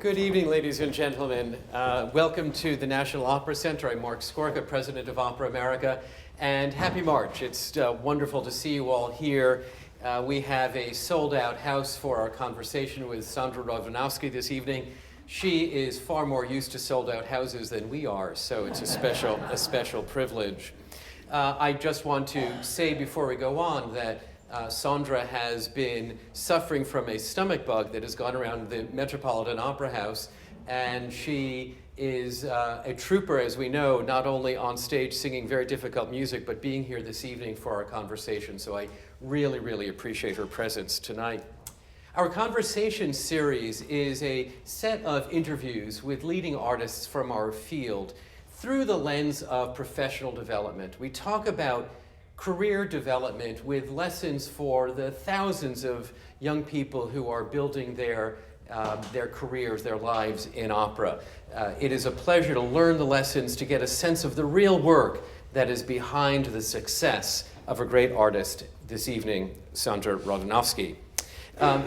Good evening, ladies and gentlemen. Welcome to the National Opera Center. I'm Mark Skorka, President of Opera America, and happy March. It's wonderful to see you all here. We have a sold-out house for our conversation with Sondra Radvanovsky this evening. She is far more used to sold-out houses than we are, so it's a special privilege. I just want to say before we go on that Sondra has been suffering from a stomach bug that has gone around the Metropolitan Opera House, and she is a trooper, as we know, not only on stage singing very difficult music, but being here this evening for our conversation. So I really, really appreciate her presence tonight. Our conversation series is a set of interviews with leading artists from our field through the lens of professional development. We talk about career development with lessons for the thousands of young people who are building their careers, their lives in opera. It is a pleasure to learn the lessons, to get a sense of the real work that is behind the success of a great artist this evening, Sondra Radvanovsky.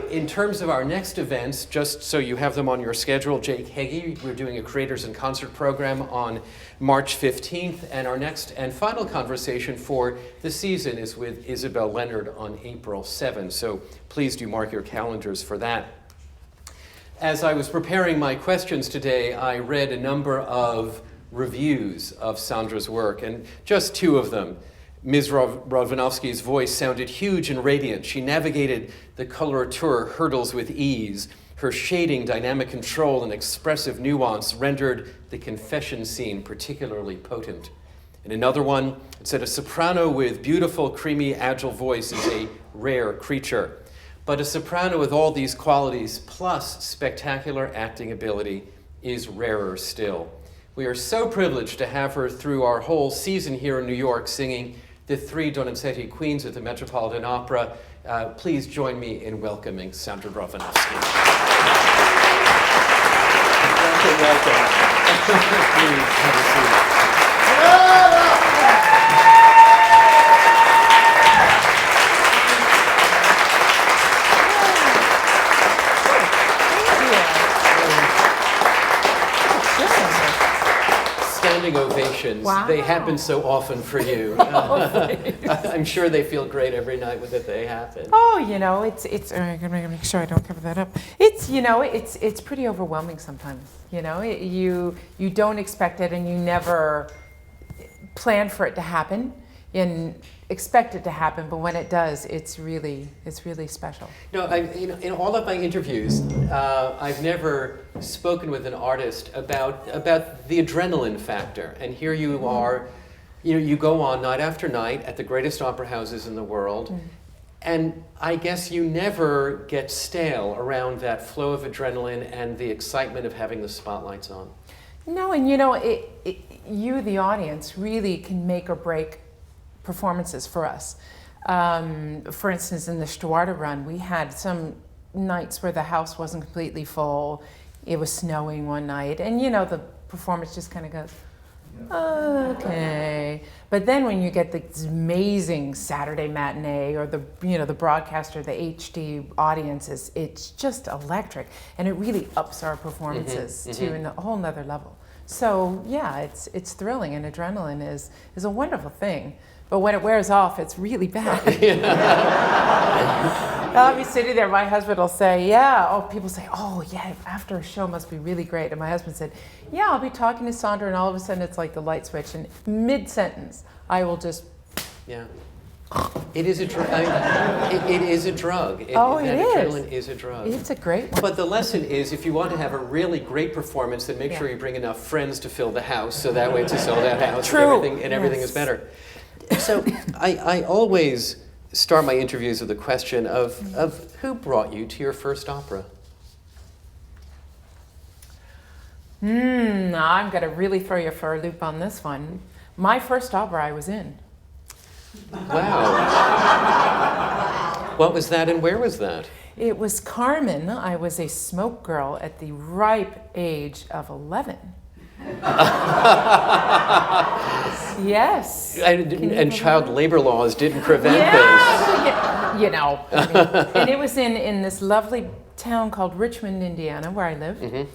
In terms of our next events, just so you have them on your schedule, Jake Heggie, we're doing a Creators in Concert program on March 15th, and our next and final conversation for the season is with Isabel Leonard on April 7th, so please do mark your calendars for that. As I was preparing my questions today, I read a number of reviews of Sondra's work, and just two of them. Ms. Radvanovsky's voice sounded huge and radiant. She navigated the coloratura hurdles with ease. Her shading, dynamic control, and expressive nuance rendered the confession scene particularly potent. In another one, it said, a soprano with beautiful, creamy, agile voice is a rare creature. But a soprano with all these qualities, plus spectacular acting ability, is rarer still. We are so privileged to have her through our whole season here in New York singing the three Donizetti queens at the Metropolitan Opera. Please join me in welcoming Sondra Radvanovsky. Welcome. Please have a seat. Standing ovations. Wow. They happen so often for you. I'm sure they feel great every night that they happen. Oh, you know, it's. I'm gonna make sure I don't cover that up. It's pretty overwhelming sometimes. You know, you don't expect it, and you never plan for it to happen, and expect it to happen. But when it does, it's really special. No, in all of my interviews, I've never spoken with an artist about the adrenaline factor. And here you are, you go on night after night at the greatest opera houses in the world, and I guess you never get stale around that flow of adrenaline and the excitement of having the spotlights on. No, and you, the audience, really can make or break performances for us. For instance, in the Stuarda run, we had some nights where the house wasn't completely full. It was snowing one night, and the performance just kind of goes, okay. But then when you get this amazing Saturday matinee, or the broadcaster, the HD audiences, it's just electric, and it really ups our performances to a whole nother level. So yeah, it's thrilling, and adrenaline is a wonderful thing. But when it wears off, it's really bad. I'll be sitting there, my husband will say, people say, oh yeah, after a show must be really great. And my husband said, yeah, I'll be talking to Sondra, and all of a sudden it's like the light switch, and mid-sentence, I will just... Yeah. It is a drug. It is a drug. Adrenaline is a drug. It's a great one. But the lesson is, if you want to have a really great performance, then make sure you bring enough friends to fill the house, so that way it's a sold-out house. True. And everything is better. So I always start my interviews with the question of who brought you to your first opera? I'm going to really throw you for a loop on this one. My first opera I was in. Wow. What was that, and where was that? It was Carmen. I was a smoke girl at the ripe age of 11. Yes. And child labor laws didn't prevent this. And it was in this lovely town called Richmond, Indiana, where I live.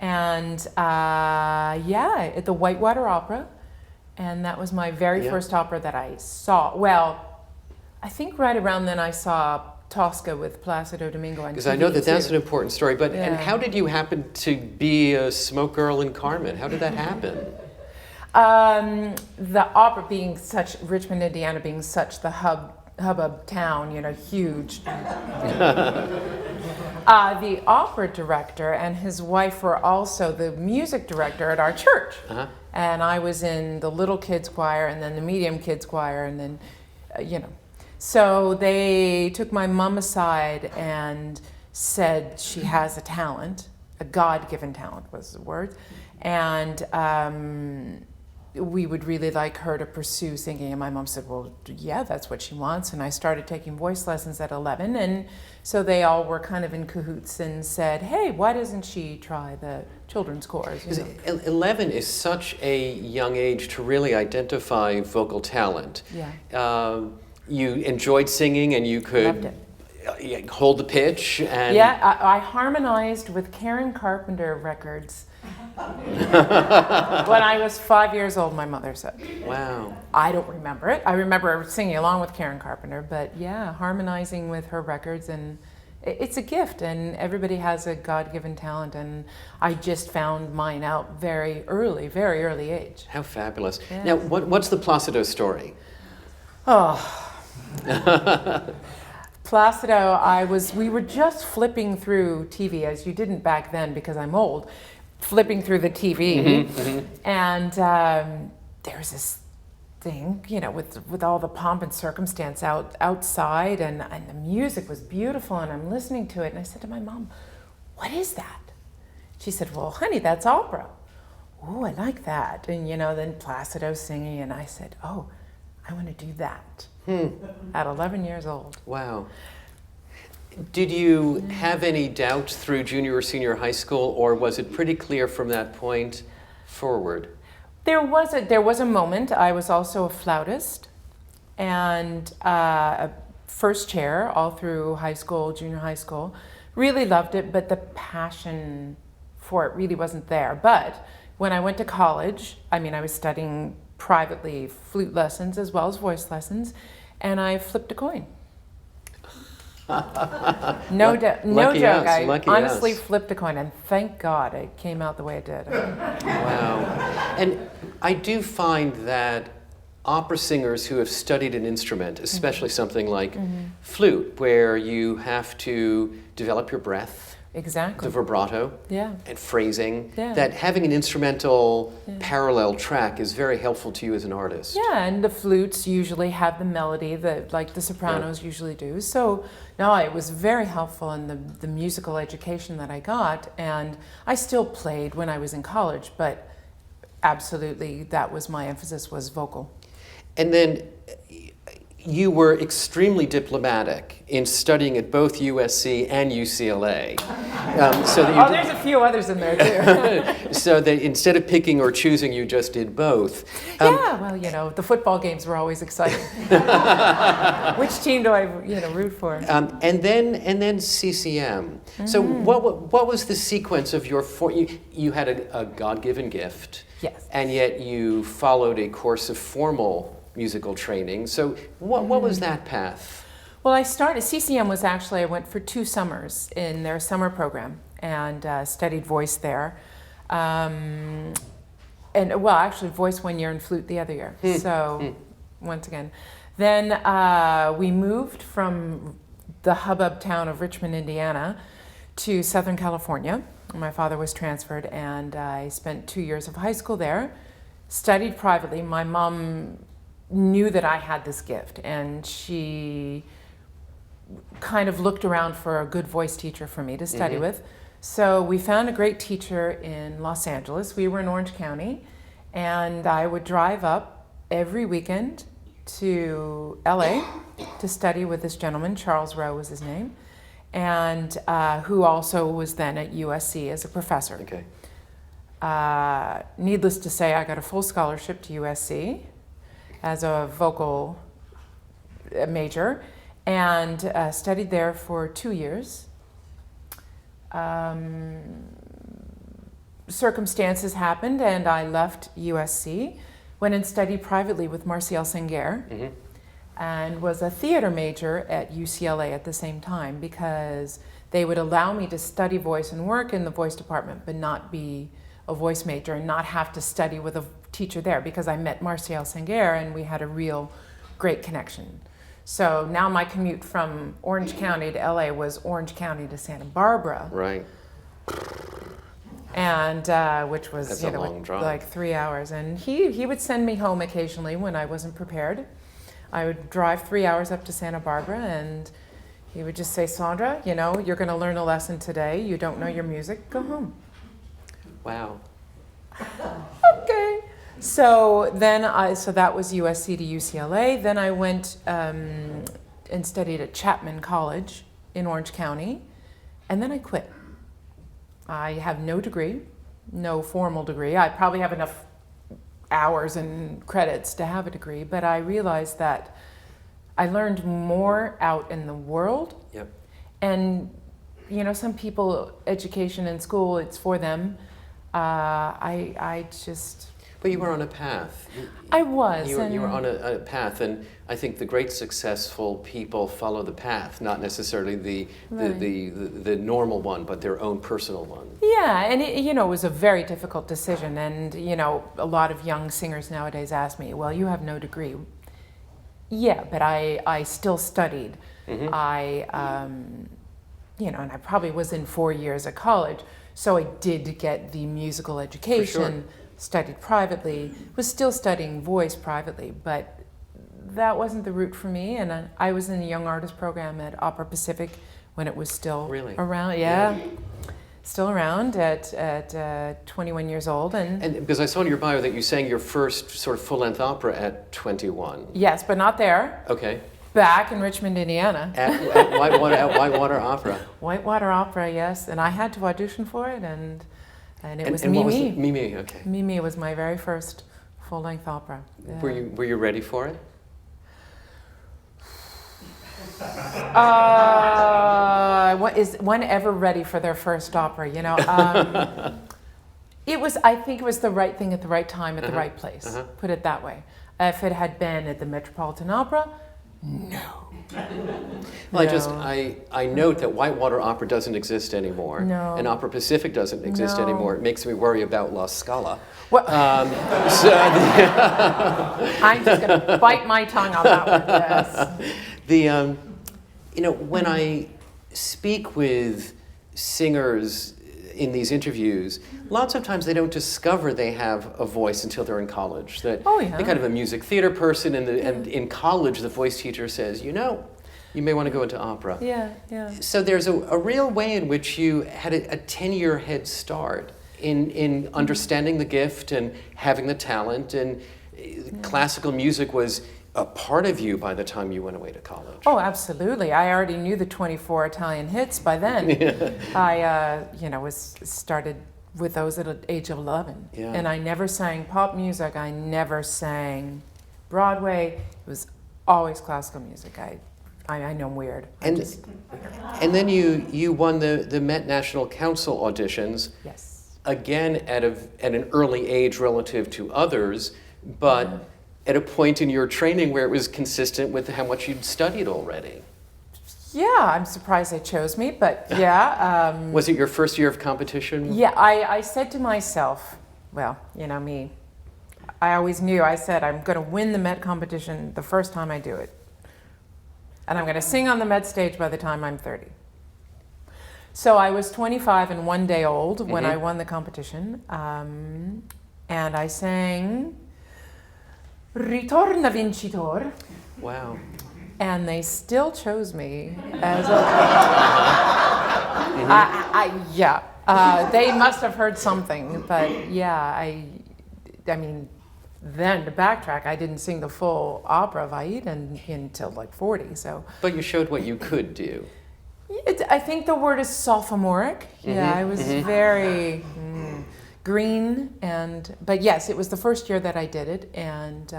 And yeah, at the Whitewater Opera. And that was my very first opera that I saw. Well, I think right around then I saw Tosca with Placido Domingo on TV. Because I know that that's an too. important story. But Yeah. and how did you happen to be a smoke girl in Carmen? How did that happen? The opera being such, Richmond, Indiana being such the hubbub town, you know, huge. The opera director and his wife were also the music director at our church. Uh-huh. And I was in the little kids choir and then the medium kids choir and then, you know. So they took my mom aside and said she has a talent, a God-given talent was the word. And we would really like her to pursue singing. And my mom said, well, yeah, that's what she wants. And I started taking voice lessons at 11. And so they all were kind of in cahoots and said, hey, why doesn't she try the children's chorus? You know? 11 is such a young age to really identify vocal talent. Yeah. You enjoyed singing and you Loved could it. hold the pitch. And Yeah, I harmonized with Karen Carpenter records when I was 5 years old, my mother said. Wow. I don't remember it. I remember singing along with Karen Carpenter, but yeah, harmonizing with her records, and it's a gift, and everybody has a God-given talent, and I just found mine out very early age. How fabulous. Yeah. Now, what's the Placido story? Oh. Placido, we were just flipping through TV, as you didn't back then because I'm old, flipping through the TV, and there's this thing, you know, with all the pomp and circumstance outside, and the music was beautiful, and I'm listening to it, and I said to my mom, what is that? She said, well, honey, that's opera. Oh, I like that. And, you know, then Placido singing, and I said, oh, I want to do that. At 11 years old. Wow. Did you have any doubt through junior or senior high school, or was it pretty clear from that point forward? There was a moment. I was also a flautist and a first chair all through high school, junior high school. Really loved it, but the passion for it really wasn't there. But when I went to college, I was studying privately flute lessons as well as voice lessons, and I flipped a coin. No joke. I honestly flipped a coin, and thank God it came out the way it did. Wow. And I do find that opera singers who have studied an instrument, especially something like flute, where you have to develop your breath, Exactly. the vibrato, Yeah. and phrasing, Yeah. that having an instrumental parallel track is very helpful to you as an artist. Yeah, and the flutes usually have the melody that, like the sopranos usually do. So, no, it was very helpful in the musical education that I got, and I still played when I was in college, but absolutely that was my emphasis, was vocal. And then you were extremely diplomatic in studying at both USC and UCLA. So that you There's a few others in there too. So that instead of picking or choosing, you just did both. Yeah, well, you know, the football games were always exciting. Which team do I, root for? And then CCM. So what was the sequence of your you had a God-given gift. Yes. And yet you followed a course of formal musical training. So what was that path? Well, CCM was actually, I went for 2 summers in their summer program and studied voice there. Actually voice 1 year and flute the other year. So, once again. Then we moved from the hubbub town of Richmond, Indiana to Southern California. My father was transferred, and I spent 2 years of high school there, studied privately. My mom knew that I had this gift, and she kind of looked around for a good voice teacher for me to study with. So we found a great teacher in Los Angeles. We were in Orange County, and I would drive up every weekend to LA to study with this gentleman. Charles Rowe was his name, and who also was then at USC as a professor. Okay. Needless to say, I got a full scholarship to USC as a vocal major, and studied there for 2 years. circumstances happened, and I left USC, went and studied privately with Martial Senguer, and was a theater major at UCLA at the same time, because they would allow me to study voice and work in the voice department, but not be a voice major and not have to study with a teacher there, because I met Martial Senguer and we had a real great connection. So now my commute from Orange County to LA was Orange County to Santa Barbara. Right. And which was That's a long drive. like 3 hours. And he would send me home occasionally when I wasn't prepared. I would drive 3 hours up to Santa Barbara, and he would just say, Sondra, you know, you're going to learn a lesson today. You don't know your music, go home. Wow. Okay. So then so that was USC to UCLA. Then I went and studied at Chapman College in Orange County, and then I quit. I have no degree, no formal degree. I probably have enough hours and credits to have a degree, but I realized that I learned more out in the world. Yep. And, you know, some people, education in school, it's for them. I just... But you were on a path. I was. You were on a path, and I think the great successful people follow the path, not necessarily the normal one, but their own personal one. Yeah, and it was a very difficult decision. And, you know, a lot of young singers nowadays ask me, well, you have no degree. Yeah, but I still studied. I, and I probably was in 4 years of college, so I did get the musical education. Studied privately, was still studying voice privately, but that wasn't the route for me. And I was in the Young Artist Program at Opera Pacific when it was still around. Yeah. Still around at 21 years old. And because I saw in your bio that you sang your first sort of full-length opera at 21. Yes, but not there. Okay. Back in Richmond, Indiana. At Whitewater Opera. Whitewater Opera, yes. And I had to audition for it, and it was and Mimi. Mimi, okay. Mimi was my very first full-length opera. Yeah. Were you ready for it? Is one ever ready for their first opera? You know, I think it was the right thing at the right time at the right place. Put it that way. If it had been at the Metropolitan Opera, no. Well, no. I note that Whitewater Opera doesn't exist anymore. No. And Opera Pacific doesn't exist anymore. It makes me worry about La Scala. Well, I'm just going to bite my tongue on that one, yes. When I speak with singers in these interviews, lots of times they don't discover they have a voice until they're in college. They're kind of a music theater person, and in college the voice teacher says, you may want to go into opera. Yeah. So there's a real way in which you had a 10-year head start in understanding the gift and having the talent, and classical music was a part of you by the time you went away to college. Oh, absolutely. I already knew the 24 Italian hits by then. I, was started with those at the age of 11. Yeah. And I never sang pop music. I never sang Broadway. It was always classical music. I know I'm weird. And then you won the Met National Council auditions. Yes. Again, at an early age relative to others, but at a point in your training where it was consistent with how much you'd studied already. Yeah, I'm surprised they chose me, but yeah. Was it your first year of competition? Yeah, I said to myself, well, me, I always knew, I said, I'm going to win the Met competition the first time I do it. And I'm going to sing on the Met stage by the time I'm 30. So I was 25 and 1 day old when I won the competition, and I sang Ritorna Vincitor. Wow. And they still chose me as they must have heard something, but yeah, I mean, then to backtrack, I didn't sing the full opera of Aida until like 40, so. But you showed what you could do. I think the word is sophomoric. Yeah, I was very green, but yes, it was the first year that I did it, and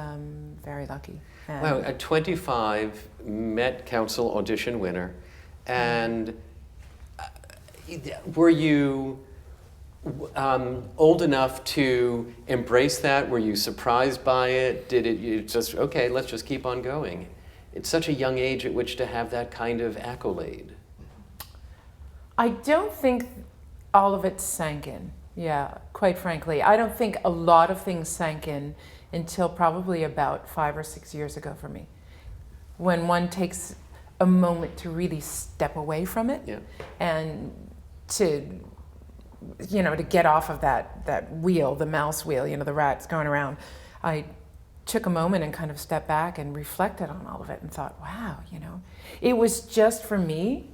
very lucky. Wow, a 25 Met Council audition winner, and were you old enough to embrace that? Were you surprised by it? Did it you just, okay, let's just keep on going? It's such a young age at which to have that kind of accolade. I don't think all of it sank in. Yeah, quite frankly. I don't think a lot of things sank in until probably about 5 or 6 years ago for me. When one takes a moment to really step away from it, Yeah. and to get off of that wheel, the mouse wheel, the rat's going around. I took a moment and kind of stepped back and reflected on all of it and thought, wow, it was just for me.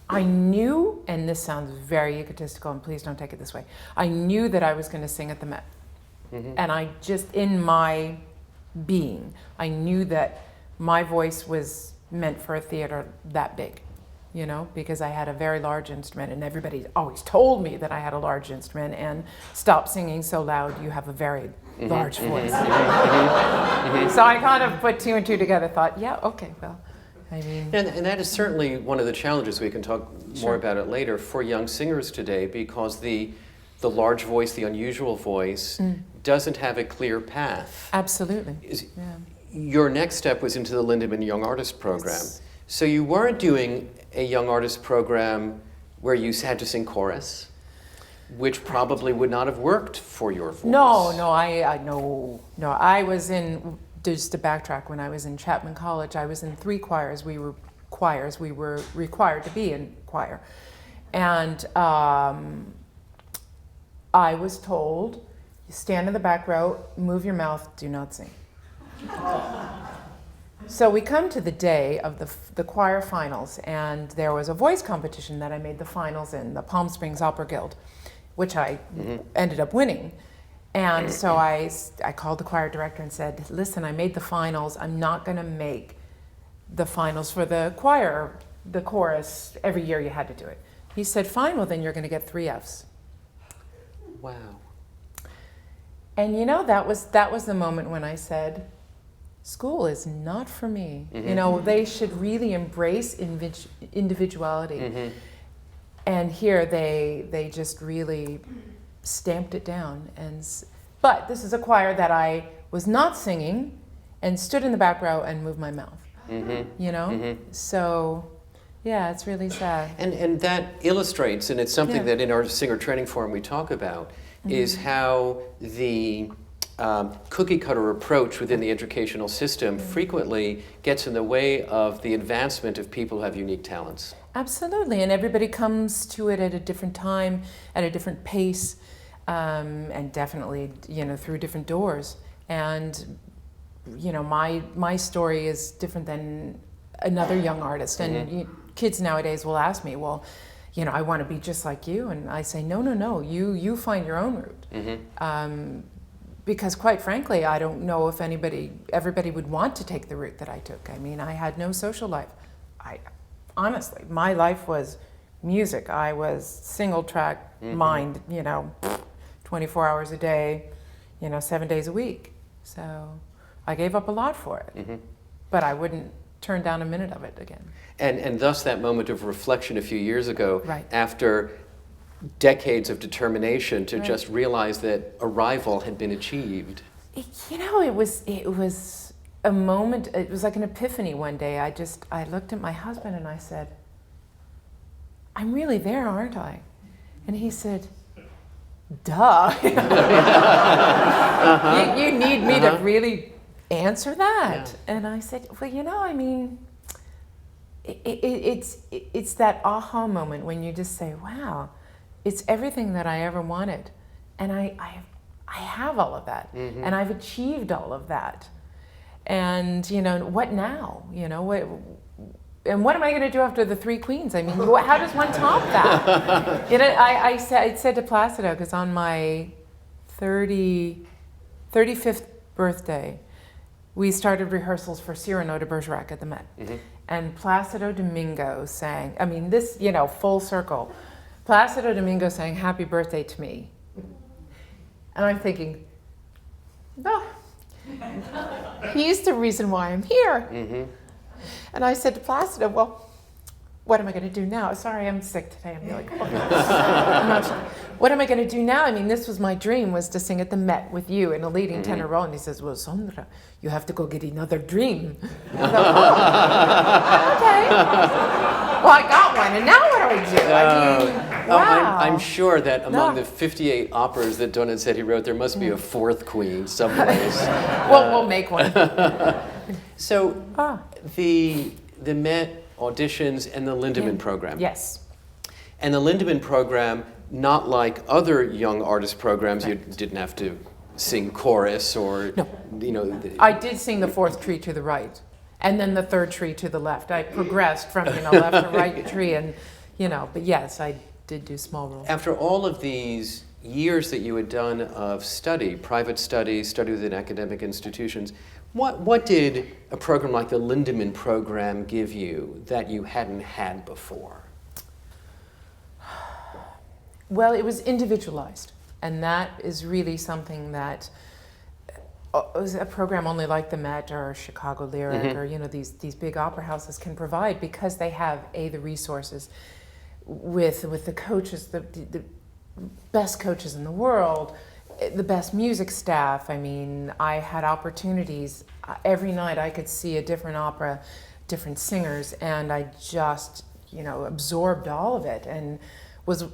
I knew, and this sounds very egotistical, and please don't take it this way, I knew that I was going to sing at the Met. Mm-hmm. And I just, in my being, I knew that my voice was meant for a theater that big, because I had a very large instrument, and everybody always told me that I had a large instrument, and stop singing so loud, you have a very large voice. So I kind of put 2 and 2 together, thought, yeah, okay, well, I mean. And that is certainly one of the challenges, we can talk Sure. more about it later, for young singers today, because the large voice, the unusual voice, doesn't have a clear path. Absolutely. Yeah. Your next step was into the Lindemann Young Artist Program. Yes. So you weren't doing a Young Artist Program where you had to sing chorus, which probably would not have worked for your voice. No, I was in, just to backtrack, when I was in Chapman College, I was in 3 choirs. We were required to be in choir. And I was told, you stand in the back row, move your mouth, do not sing. So we come to the day of the choir finals, and there was a voice competition that I made the finals in, the Palm Springs Opera Guild, which I ended up winning. And so I called the choir director and said, listen, I made the finals. I'm not going to make the finals for the choir, the chorus. Every year you had to do it. He said, fine, well then you're going to get 3 Fs. Wow. And that was the moment when I said, school is not for me. They should really embrace individuality. And here they just really stamped it down. But this is a choir that I was not singing and stood in the back row and moved my mouth. So yeah, it's really sad. And that illustrates, and it's something that in our singer training forum we talk about, is how the cookie cutter approach within the educational system frequently gets in the way of the advancement of people who have unique talents. Absolutely, and everybody comes to it at a different time, at a different pace, and definitely, through different doors. And, my story is different than another young artist. And kids nowadays will ask me, well, I want to be just like you. And I say, no, you find your own route. Because quite frankly, I don't know if everybody would want to take the route that I took. I mean, I had no social life. Honestly, my life was music. I was single track mind, 24 hours a day, 7 days a week. So I gave up a lot for it, but I wouldn't turn down a minute of it again. And thus that moment of reflection a few years ago, Right. after decades of determination to just realize that a rival had been achieved. It was a moment, it was like an epiphany one day. I looked at my husband and I said, I'm really there, aren't I? And he said, duh. You need me to really answer that? Yeah. And I said, well, it's that aha moment when you just say, wow, it's everything that I ever wanted. And I have all of that. And I've achieved all of that. And, what now? And what am I going to do after the 3 Queens? I mean, how does one top that? I said to Placido, because on my 35th birthday, we started rehearsals for Cyrano de Bergerac at the Met. And Placido Domingo sang, this, full circle. Placido Domingo sang Happy Birthday to Me. And I'm thinking, no, he's the reason why I'm here. And I said to Placido, well, what am I going to do now? Sorry, I'm sick today. I'm like, emotional. what am I going to do now? I mean, this was my dream, was to sing at the Met with you in a leading tenor role. And he says, well, Sondra, you have to go get another dream. I go, oh, okay. Well, I got one, and now what do I do? I mean, wow. I'm sure that among the 58 operas that Donizetti wrote, there must be a fourth queen someplace. Well, we'll make one. So, the Met auditions and the Lindemann program. Yes. And the Lindemann program, not like other young artist programs, you didn't have to sing chorus or, you know. I did sing the fourth tree to the right, and then the third tree to the left. I progressed from, left to right tree, and, but yes, I did do small roles. After all of these years that you had done of study, private study within academic institutions, what did a program like the Lindemann program give you that you hadn't had before? Well, it was individualized, and that is really something that a program only like the Met or Chicago Lyric or these big opera houses can provide, because they have the resources with the coaches, the best coaches in the world, the best music staff. I mean, I had opportunities every night. I could see a different opera, different singers, and I just absorbed all of it, and was.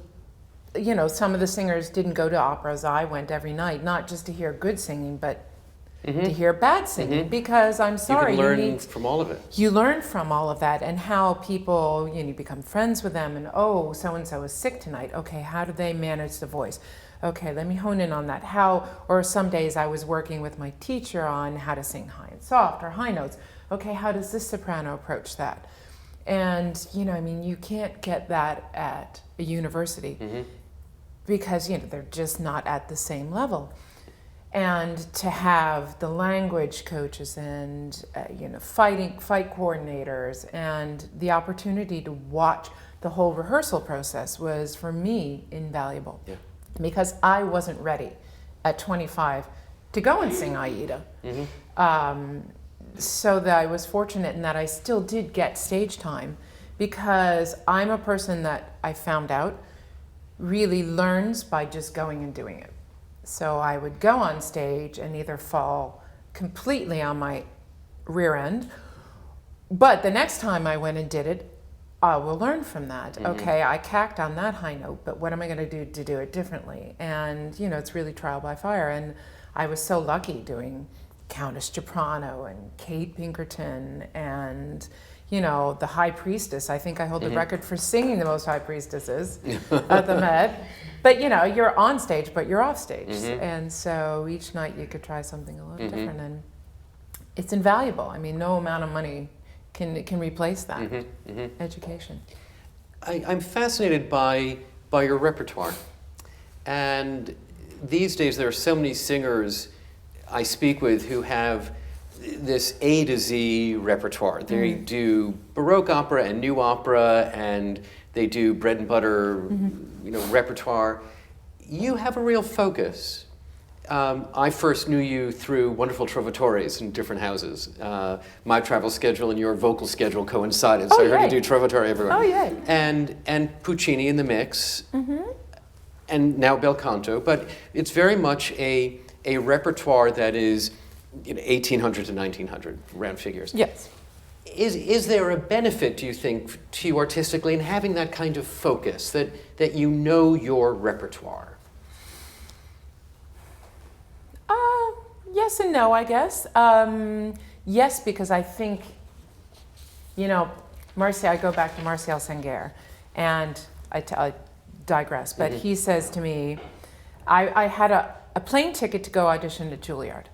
Some of the singers didn't go to operas. I went every night, not just to hear good singing, but to hear bad singing, because I'm sorry. You can learn from all of it. You learn from all of that, and how people, you become friends with them, and so-and-so is sick tonight. Okay, how do they manage the voice? Okay, let me hone in on that. Or some days I was working with my teacher on how to sing high and soft or high notes. Okay, how does this soprano approach that? And, you can't get that at a university. Because they're just not at the same level. And to have the language coaches and fight coordinators and the opportunity to watch the whole rehearsal process was, for me, invaluable. Yeah. Because I wasn't ready at 25 to go and sing Aida. So that I was fortunate in that I still did get stage time, because I'm a person that I found out really learns by just going and doing it. So I would go on stage and either fall completely on my rear end, but the next time I went and did it, I will learn from that. Okay, I cacked on that high note, but what am I going to do to do it differently? And it's really trial by fire. And I was so lucky doing Countess Soprano and Kate Pinkerton and the High Priestess. I think I hold the record for singing the most High Priestesses at the Met. But you're on stage, but you're off stage. And so each night you could try something a little different, and it's invaluable. I mean, no amount of money can replace that education. I'm fascinated by your repertoire. And these days there are so many singers I speak with who have this A to Z repertoire. They do Baroque opera and new opera, and they do bread and butter, repertoire. You have a real focus. I first knew you through wonderful trovatores in different houses. My travel schedule and your vocal schedule coincided, so I heard you do trovatore everywhere. Oh, yeah. And Puccini in the mix, and now bel canto, but it's very much a repertoire that is 1800 to 1900, round figures. Yes. Is there a benefit, do you think, to you artistically in having that kind of focus, that you know your repertoire? Yes and no, I guess. Yes, because I think, I go back to Martial Senguer, and I digress, but he says to me, I had a plane ticket to go audition at Juilliard.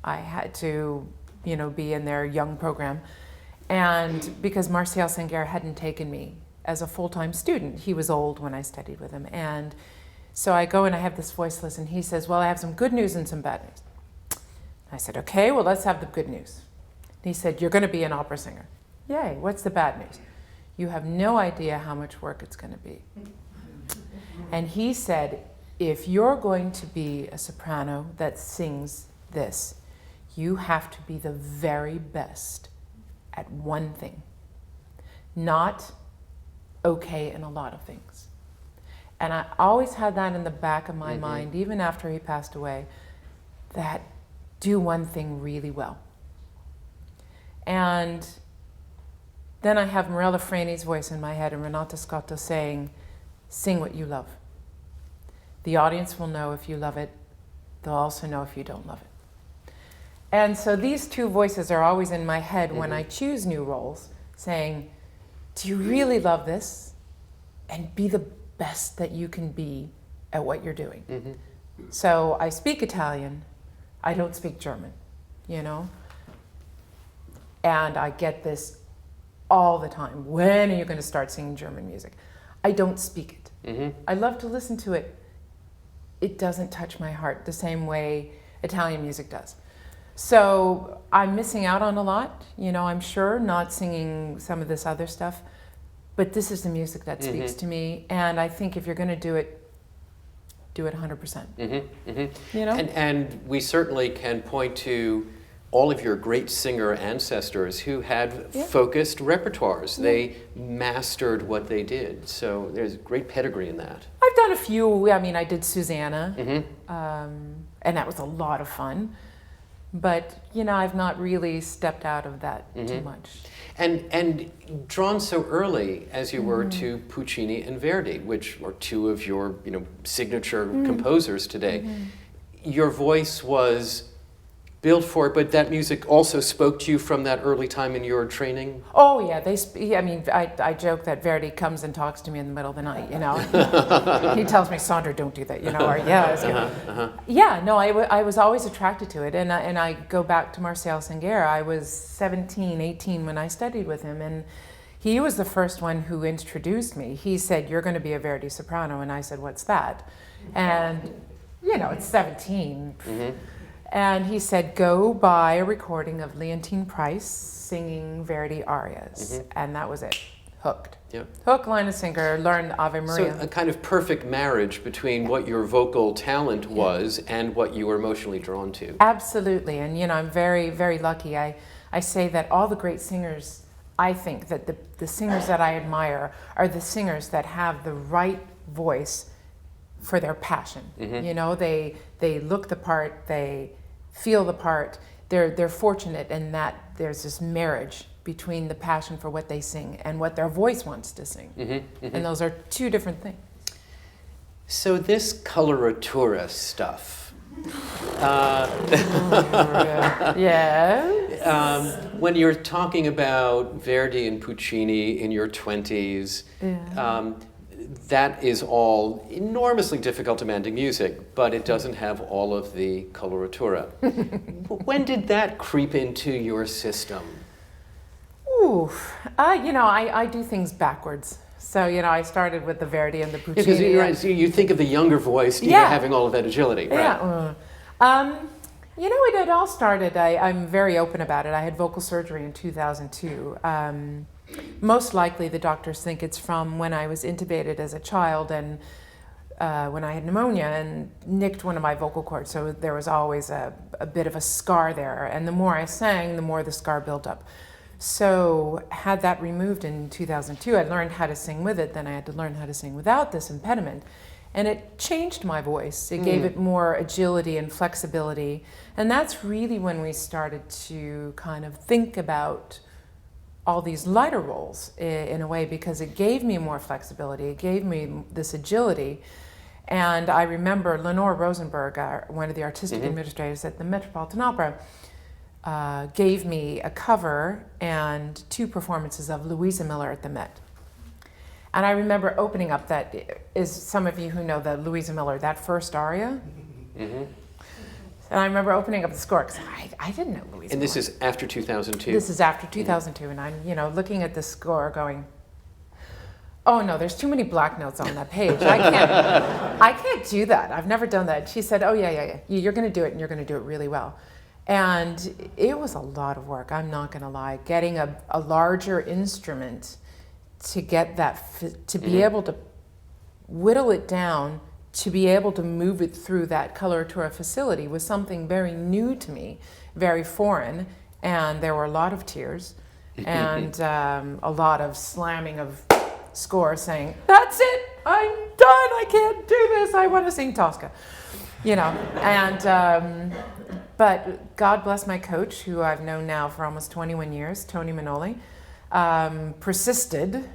I had to, be in their young program. And because Martial Senguer hadn't taken me as a full-time student, he was old when I studied with him. And so I go and I have this voice lesson. He says, well, I have some good news and some bad news. I said, okay, well, let's have the good news. He said, you're going to be an opera singer. Yay, what's the bad news? You have no idea how much work it's going to be. And he said, if you're going to be a soprano that sings this, you have to be the very best at one thing, not okay in a lot of things. And I always had that in the back of my mind, even after he passed away, that do one thing really well. And then I have Morella Frani's voice in my head and Renato Scotto saying, sing what you love. The audience will know if you love it. They'll also know if you don't love it. And so these two voices are always in my head when I choose new roles, saying, do you really love this? And be the best that you can be at what you're doing. So I speak Italian. I don't speak German, you know? And I get this all the time. When are you going to start singing German music? I don't speak it. I love to listen to it. It doesn't touch my heart the same way Italian music does. So I'm missing out on a lot, you know, I'm sure, not singing some of this other stuff. But this is the music that speaks to me. And I think if you're going to do it 100%. You know? And we certainly can point to all of your great singer ancestors who had focused repertoires. They mastered what they did. So there's great pedigree in that. I've done a few. I mean, I did Susanna, and that was a lot of fun. But, you know, I've not really stepped out of that too much. And drawn so early as you were to Puccini and Verdi, which are two of your, you know, signature composers today. Your voice was built for it, but that music also spoke to you from that early time in your training? Oh yeah, I mean, I joke that Verdi comes and talks to me in the middle of the night, you know. He tells me, Sondra, don't do that, you know, or yeah, no, I was always attracted to it, and I go back to Marcel Singer. I was 17, 18 when I studied with him, and he was the first one who introduced me. He said, you're going to be a Verdi soprano, and I said, what's that? And, you know, it's 17. And he said, go buy a recording of Leontine Price singing Verdi arias. And that was it. Hooked. Yep. Hook, line, and sinker, learned Ave Maria. So a kind of perfect marriage between what your vocal talent was and what you were emotionally drawn to. Absolutely. And, you know, I'm very, very lucky. I say that all the great singers, I think that the singers that I admire are the singers that have the right voice for their passion. You know, they look the part, they feel the part. They're fortunate in that there's this marriage between the passion for what they sing and what their voice wants to sing. And those are two different things. So this coloratura stuff. When you're talking about Verdi and Puccini in your 20s, that is all enormously difficult, demanding music, but it doesn't have all of the coloratura. When did that creep into your system? Ooh, you know, I do things backwards. So, you know, I started with the Verdi and the Puccini. Because you think of the younger voice, having all of that agility, right? You know, it all started, I'm very open about it. I had vocal surgery in 2002. Most likely the doctors think it's from when I was intubated as a child and when I had pneumonia and nicked one of my vocal cords. So there was always a bit of a scar there. And the more I sang, the more the scar built up. So had that removed in 2002, I learned how to sing with it. Then I had to learn how to sing without this impediment. And it changed my voice. It gave it more agility and flexibility. And that's really when we started to kind of think about all these lighter roles in a way, because it gave me more flexibility. It gave me this agility. And I remember Leonora Rosenberg, one of the artistic administrators at the Metropolitan Opera, gave me a cover and 2 performances of Louisa Miller at the Met. And I remember opening up that, is some of you who know the Louisa Miller, that first aria. And I remember opening up the score, because I didn't know Louisa And this Miller. is after 2002? This is after 2002, and I'm, you know, looking at the score going, oh no, there's too many black notes on that page. I can't do that. I've never done that. She said, oh yeah, you're gonna do it, and you're gonna do it really well. And it was a lot of work, I'm not gonna lie. Getting a larger instrument to get that, to be able to whittle it down, to be able to move it through that coloratura facility was something very new to me, very foreign, and there were a lot of tears and a lot of slamming of score saying, that's it, I'm done. I can't do this. I want to sing Tosca. And but God bless my coach, who I've known now for almost 21 years, Tony Manoli, persisted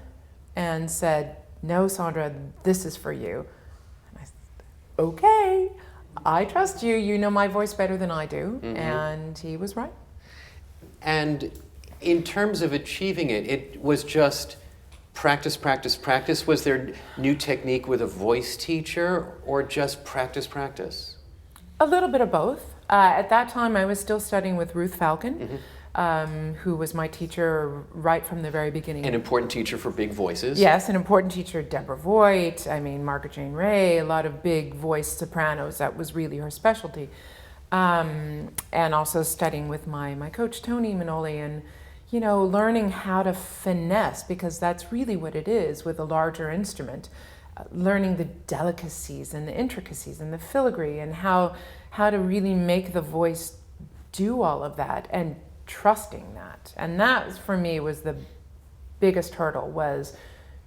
and said, no, Sondra, this is for you. And I said, okay, I trust you. You know my voice better than I do. Mm-hmm. And he was right. And in terms of achieving it, it was just practice, practice, practice. Was there new technique with a voice teacher, or just practice, practice? A little bit of both. At that time, I was still studying with Ruth Falcon, who was my teacher right from the very beginning. An important teacher for big voices. Yes, an important teacher, Deborah Voigt, Margaret Jane Ray, a lot of big voice sopranos. That was really her specialty. And also studying with my coach, Tony Manoli, and learning how to finesse, because that's really what it is with a larger instrument. Learning the delicacies and the intricacies and the filigree, and how to really make the voice do all of that, and trusting that. And that, for me, was the biggest hurdle, was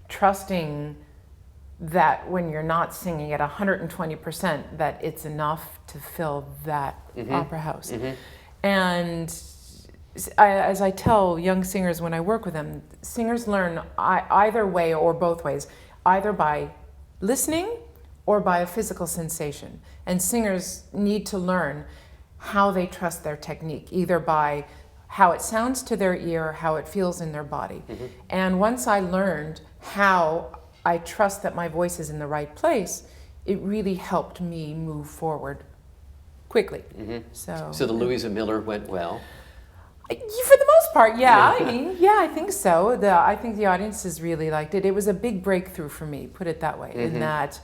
trusting that when you're not singing at 120%, that it's enough to fill that opera house. Mm-hmm. And as I tell young singers when I work with them, singers learn either way or both ways, either by listening or by a physical sensation. And singers need to learn how they trust their technique, either by how it sounds to their ear, how it feels in their body. Mm-hmm. And once I learned how I trust that my voice is in the right place, it really helped me move forward quickly. Mm-hmm. So the Louisa Miller went well? For the most part, yeah. I think so. I think the audiences really liked it. It was a big breakthrough for me, put it that way, in that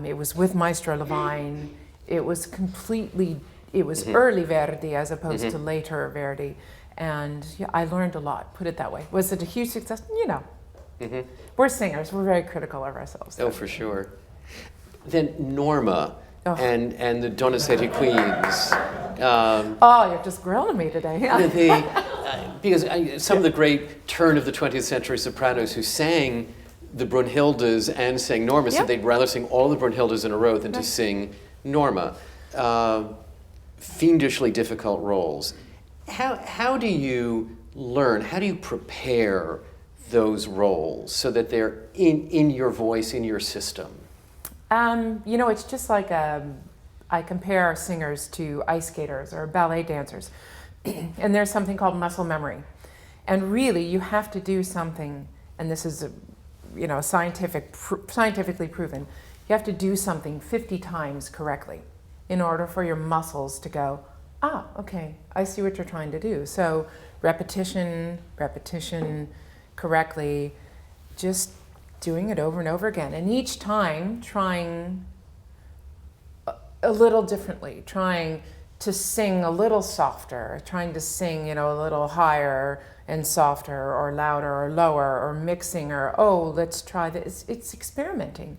it was with Maestro Levine. It was early Verdi as opposed to later Verdi. And I learned a lot, put it that way. Was it a huge success? We're singers. We're very critical of ourselves. Oh, for sure. Then Norma. And the Donizetti Queens. You're just grilling me today. Because some of the great turn of the 20th century sopranos who sang the Brunhildes and sang Norma said they'd rather sing all the Brunhildes in a row than to sing Norma. Fiendishly difficult roles. How do you learn? How do you prepare those roles so that they're in your voice, in your system? It's just like I compare singers to ice skaters or ballet dancers. And there's something called muscle memory. And really, you have to do something, and this is scientifically proven, you have to do something 50 times correctly in order for your muscles to go, okay, I see what you're trying to do. So repetition, correctly, just doing it over and over again. And each time trying a little differently, trying to sing a little softer, trying to sing, a little higher and softer or louder or lower, or mixing, or, let's try this. It's experimenting.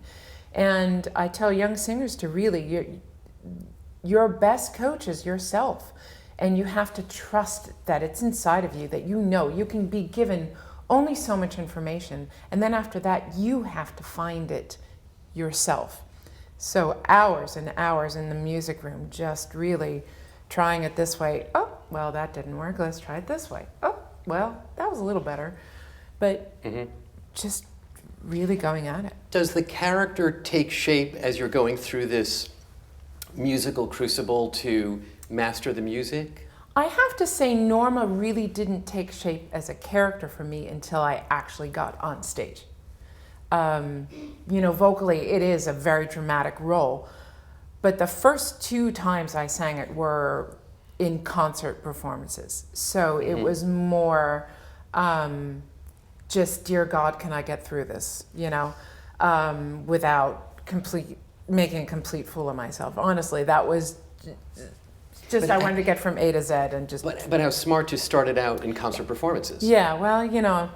And I tell young singers to really, your best coach is yourself. And you have to trust that it's inside of you, that you can be given only so much information, and then after that you have to find it yourself. So hours and hours in the music room, just really trying it this way. That didn't work, let's try it this way. That was a little better. But just really going at it. Does the character take shape as you're going through this musical crucible to master the music? I have to say Norma really didn't take shape as a character for me until I actually got on stage. Vocally, it is a very dramatic role, but the first 2 times I sang it were in concert performances. So it was more just, dear God, can I get through this, without making a complete fool of myself. Honestly, that was I wanted to get from A to Z and just... But how smart to start it out in concert performances. Yeah, well,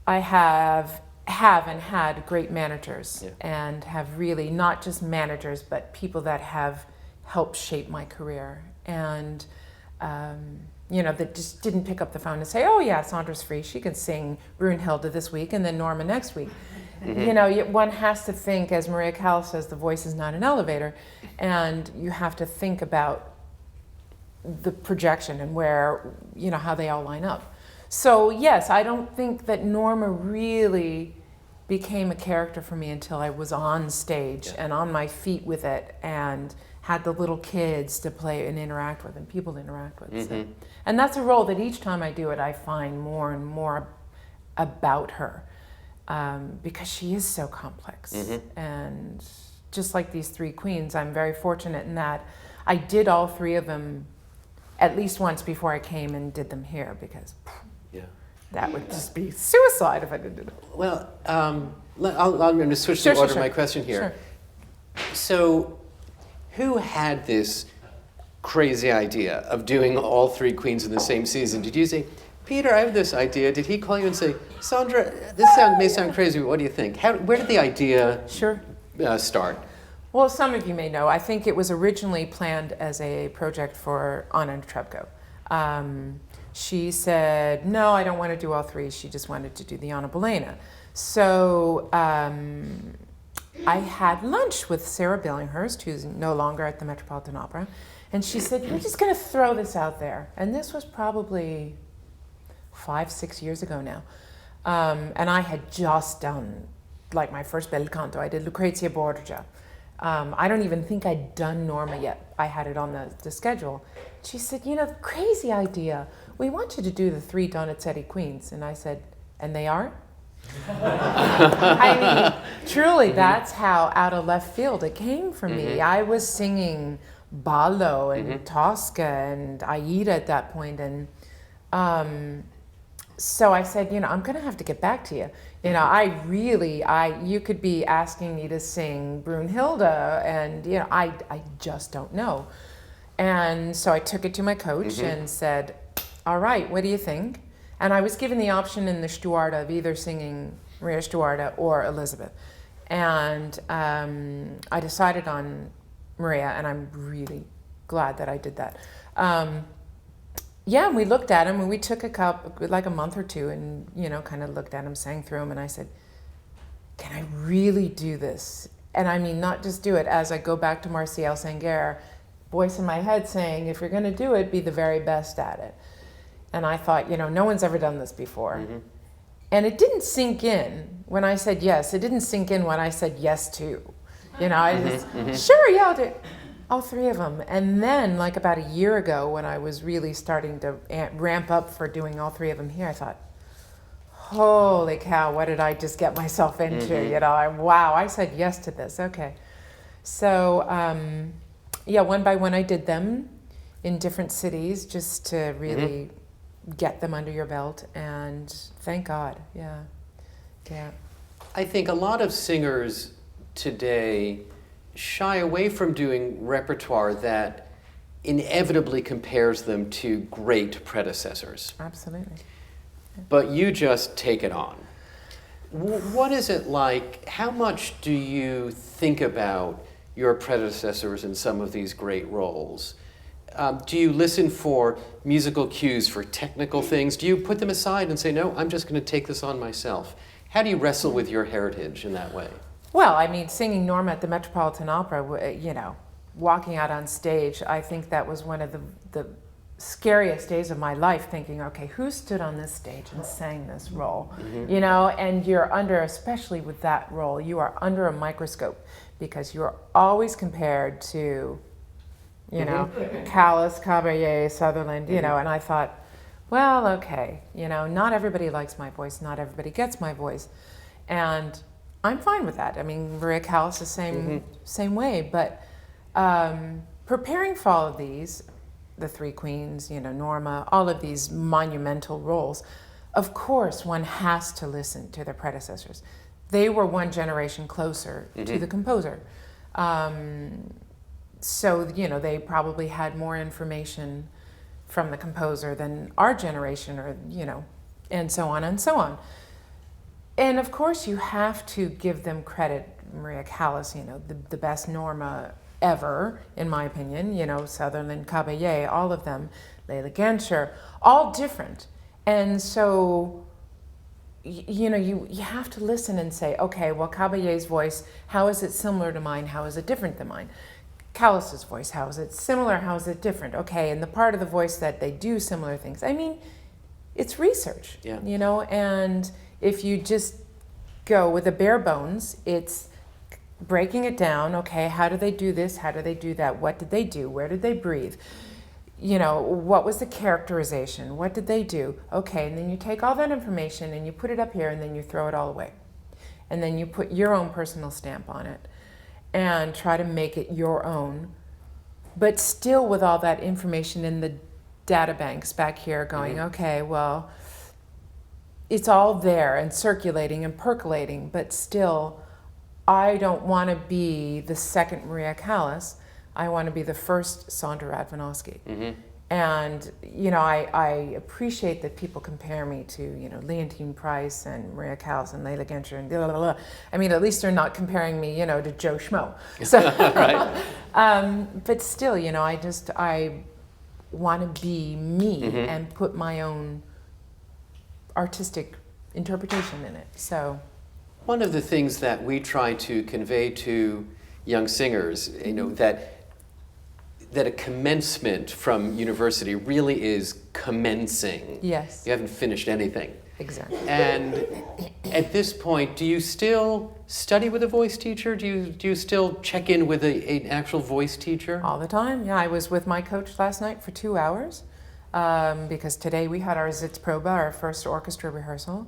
I have and had great managers, and have really, not just managers, but people that have helped shape my career. And, that just didn't pick up the phone and say, Sondra's free. She can sing Brunhilde this week and then Norma next week. You know, one has to think, as Maria Callas says, the voice is not an elevator, and you have to think about the projection and where, you know, how they all line up. So yes, I don't think that Norma really became a character for me until I was on stage and on my feet with it and had the little kids to play and interact with and people to interact with. So. And that's a role that each time I do it, I find more and more about her because she is so complex. And just like these three queens, I'm very fortunate in that I did all three of them at least once before I came and did them here because that would just be suicide if I didn't do it. Well, I'm going to switch the order of my question here. So, who had this crazy idea of doing all three queens in the same season? Did you say, Peter, I have this idea? Did he call you and say, Sondra, this may sound crazy, but what do you think? Where did the idea start? Well, some of you may know, I think it was originally planned as a project for Anna Netrebko. She said, no, I don't want to do all three. She just wanted to do the Anna Bolena. So I had lunch with Sarah Billinghurst, who's no longer at the Metropolitan Opera, and she said, we're just going to throw this out there. And this was probably 5-6 years ago now. And I had just done, like, my first bel canto. I did Lucrezia Borgia. I don't even think I'd done Norma yet. I had it on the schedule. She said, you know, crazy idea. We want you to do the three Donizetti queens. And I said, and they are? I mean, truly, that's how out of left field it came for me. I was singing Ballo and Tosca and Aida at that point. And so I said, you know, I'm going to have to get back to you. You know, you could be asking me to sing Brunhilde, and, you know, I just don't know. And so I took it to my coach and said, all right, what do you think? And I was given the option in the Stuarda of either singing Maria Stuarda or Elisabeth. And I decided on Maria, and I'm really glad that I did that. Yeah, and we looked at him, and we took a month or two, and, you know, kind of looked at him, sang through him, and I said, can I really do this? And I mean, not just do it, as I go back to Martial Sanger, voice in my head saying, if you're going to do it, be the very best at it. And I thought, you know, no one's ever done this before. And it didn't sink in when I said yes. It didn't sink in when I said yes to. You know, I just, sure, yeah, I'll do it. All three of them. And then, like about a year ago, when I was really starting to ramp up for doing all three of them here, I thought, holy cow, what did I just get myself into? You know, wow, I said yes to this. Okay. So, yeah, one by one I did them in different cities just to really get them under your belt. And thank God, yeah. I think a lot of singers today shy away from doing repertoire that inevitably compares them to great predecessors. Absolutely. But you just take it on. What is it like? How much do you think about your predecessors in some of these great roles? Do you listen for musical cues, for technical things? Do you put them aside and say, no, I'm just going to take this on myself? How do you wrestle with your heritage in that way? Well, I mean, singing Norma at the Metropolitan Opera, you know, walking out on stage, I think that was one of the scariest days of my life, thinking, okay, who stood on this stage and sang this role? You know, and you're under, especially with that role, you are under a microscope because you're always compared to, you know, Callas, Caballé, Sutherland, you know, and I thought, well, okay, you know, not everybody likes my voice, not everybody gets my voice, and I'm fine with that. I mean, Maria Callas the same way, but preparing for all of these, the three queens, you know, Norma, all of these monumental roles, of course one has to listen to their predecessors. They were one generation closer to the composer. So, you know, they probably had more information from the composer than our generation, or, you know, and so on and so on. And of course, you have to give them credit. Maria Callas, you know, the best Norma ever, in my opinion, you know, Sutherland, Caballé, all of them, Leila Genscher, all different. And so you have to listen and say, okay, well, Caballet's voice, how is it similar to mine? How is it different than mine? Callas's voice, how is it similar? How is it different? Okay, and the part of the voice that they do similar things. I mean, it's research, and if you just go with the bare bones, it's breaking it down. Okay, how do they do this? How do they do that? What did they do? Where did they breathe? What was the characterization? What did they do? Okay, and then you take all that information and you put it up here and then you throw it all away. And then you put your own personal stamp on it and try to make it your own, but still with all that information in the data banks back here going, okay, well, it's all there and circulating and percolating, but still, I don't want to be the second Maria Callas. I want to be the first Sondra Radvanovsky. And, I appreciate that people compare me to, Leontine Price and Maria Callas and Leila Genscher and blah, blah, blah. I mean, at least they're not comparing me, to Joe Schmo. So, but still, I want to be me and put my own artistic interpretation in it. So, one of the things that we try to convey to young singers, that a commencement from university really is commencing. Yes. You haven't finished anything. Exactly. And at this point, do you still study with a voice teacher? Do you still check in with an actual voice teacher? All the time. Yeah, I was with my coach last night for 2 hours because today we had our Sitzprobe, our first orchestra rehearsal.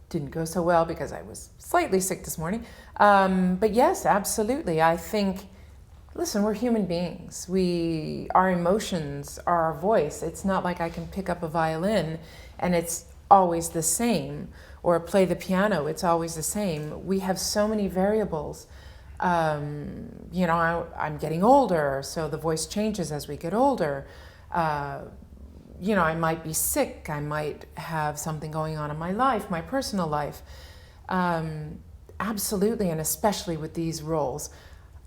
Didn't go so well because I was slightly sick this morning. But yes, absolutely. I think, listen, we're human beings. Our emotions are our voice. It's not like I can pick up a violin and it's always the same, or play the piano, it's always the same. We have so many variables. I'm getting older, so the voice changes as we get older. I might be sick, I might have something going on in my life, my personal life. Absolutely, and especially with these roles,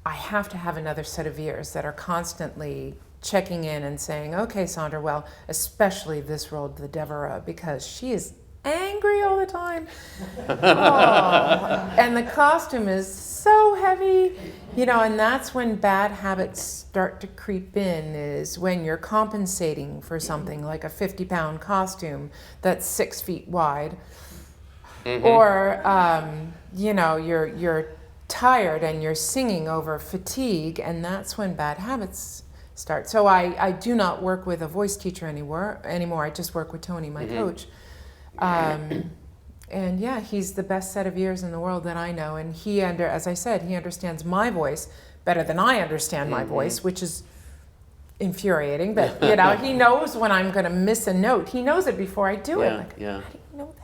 I have to have another set of ears that are constantly checking in and saying, okay, Sondra, well, especially this role, the Devereux, because she is angry all the time. And the costume is so heavy, and that's when bad habits start to creep in, is when you're compensating for something like a 50-pound costume that's 6 feet wide, or, you're tired and you're singing over fatigue, and that's when bad habits start. So I do not work with a voice teacher anymore. I just work with Tony, my coach. And yeah, he's the best set of ears in the world that I know. And as I said, he understands my voice better than I understand my voice, which is infuriating. But, he knows when I'm going to miss a note. He knows it before I do it. Like, how do you know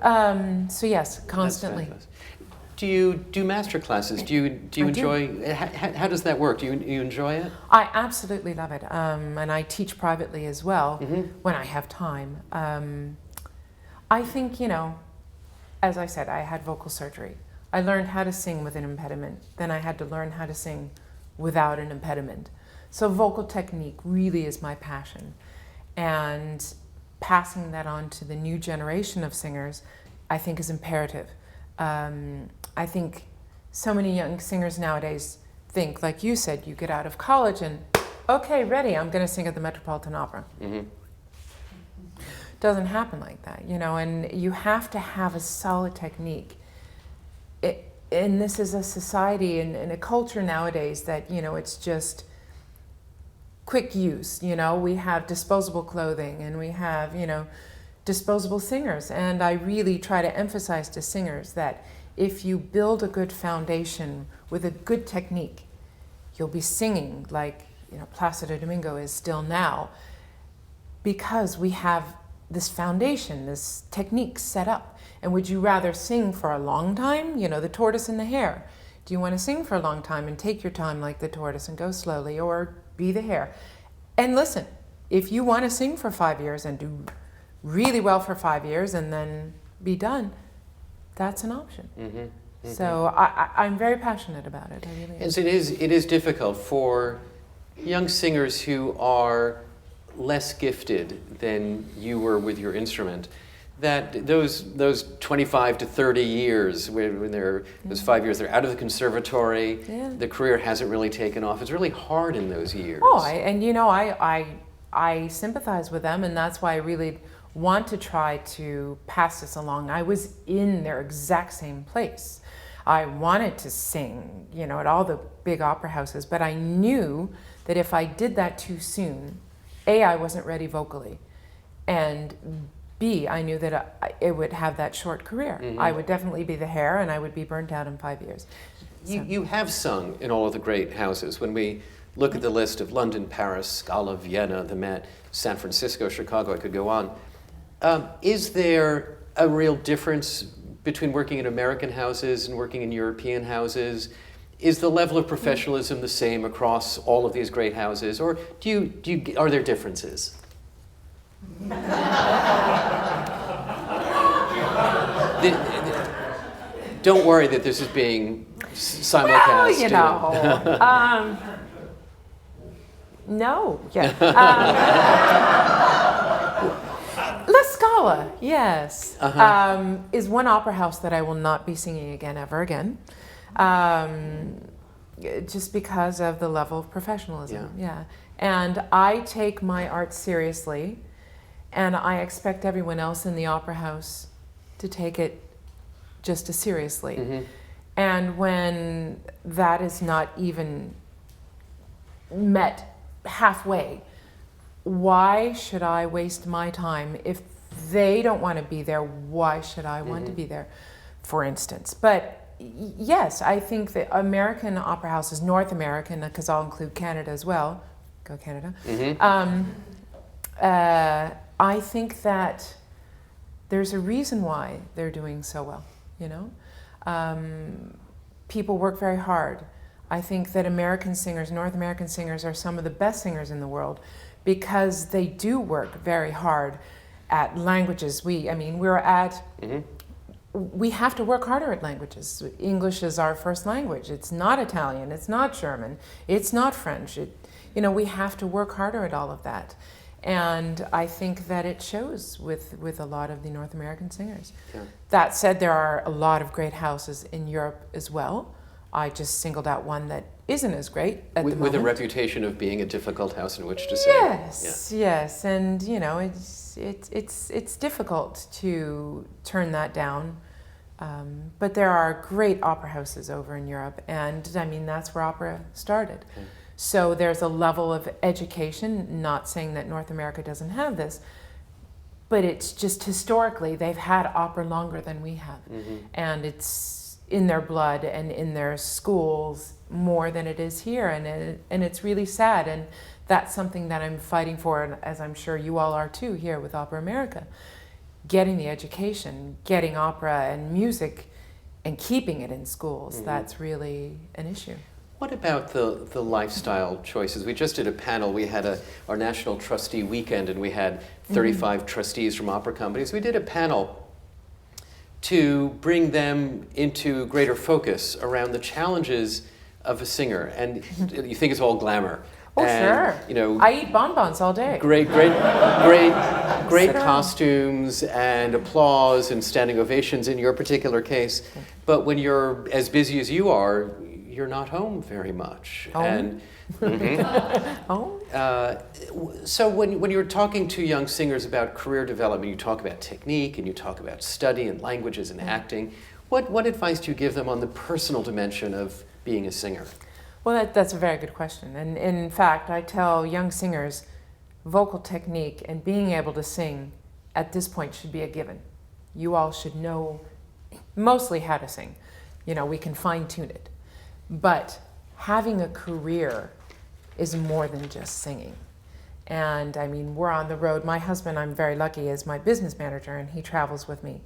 that? So yes, constantly. Do you do master classes? Do you enjoy? How does that work? Do you enjoy it? I absolutely love it, and I teach privately as well when I have time. I think as I said, I had vocal surgery. I learned how to sing with an impediment. Then I had to learn how to sing without an impediment. So vocal technique really is my passion, and passing that on to the new generation of singers, I think, is imperative. I think so many young singers nowadays think, like you said, you get out of college and, okay, ready, I'm going to sing at the Metropolitan Opera. Doesn't happen like that, and you have to have a solid technique. And this is a society and a culture nowadays that, it's just quick use. We have disposable clothing and we have, disposable singers. And I really try to emphasize to singers that if you build a good foundation with a good technique, you'll be singing like, Placido Domingo is still now, because we have this foundation, this technique set up. And would you rather sing for a long time? The tortoise and the hare. Do you want to sing for a long time and take your time like the tortoise and go slowly, or be the hare? And listen, if you want to sing for 5 years and do really well for 5 years and then be done, that's an option. So I'm very passionate about it. I really am. Yes, it is difficult for young singers who are less gifted than you were with your instrument that those 25 to 30 years, when they're, those 5 years, they're out of the conservatory, the career hasn't really taken off. It's really hard in those years. Oh, I sympathize with them, and that's why I really want to try to pass this along. I was in their exact same place. I wanted to sing, at all the big opera houses, but I knew that if I did that too soon, A, I wasn't ready vocally, and B, I knew that it would have that short career. I would definitely be the hair, and I would be burnt out in 5 years. You have sung in all of the great houses. When we look at the list of London, Paris, Scala, Vienna, the Met, San Francisco, Chicago, I could go on. Is there a real difference between working in American houses and working in European houses? Is the level of professionalism the same across all of these great houses, or are there differences? Don't worry that this is being simulcast. Well, no, yeah. La Scala, yes, is one opera house that I will not be singing again ever again, just because of the level of professionalism. Yeah. And I take my art seriously, and I expect everyone else in the opera house to take it just as seriously. And when that is not even met halfway, why should I waste my time? If they don't want to be there, why should I want to be there, for instance? But yes, I think that American opera houses, North American, because I'll include Canada as well, go Canada, I think that there's a reason why they're doing so well, people work very hard. I think that American singers, North American singers, are some of the best singers in the world because they do work very hard at languages. We have to work harder at languages. English is our first language. It's not Italian, it's not German, it's not French. We have to work harder at all of that. And I think that it shows with a lot of the North American singers. That said, there are a lot of great houses in Europe as well. I just singled out one that isn't as great at the moment. With a reputation of being a difficult house in which to sing. Yes, and it's difficult to turn that down. But there are great opera houses over in Europe, and that's where opera started. So there's a level of education, not saying that North America doesn't have this, but it's just historically they've had opera longer than we have. And it's in their blood and in their schools more than it is here, and it's really sad, and that's something that I'm fighting for, and as I'm sure you all are too here with Opera America, getting the education, getting opera and music and keeping it in schools. That's really an issue. What about the lifestyle choices? We just did a panel. We had our National Trustee Weekend, and we had 35 trustees from opera companies. We did a panel to bring them into greater focus around the challenges of a singer. And you think it's all glamour. Oh, and, sure. I eat bonbons all day. Great costumes and applause and standing ovations in your particular case. But when you're as busy as you are, you're not home very much. Home? And Home? So when you're talking to young singers about career development, you talk about technique and you talk about study and languages and acting. What advice do you give them on the personal dimension of being a singer? Well, that's a very good question. And in fact, I tell young singers, vocal technique and being able to sing at this point should be a given. You all should know mostly how to sing. We can fine-tune it. But having a career is more than just singing. And we're on the road. My husband, I'm very lucky, is my business manager, and he travels with me.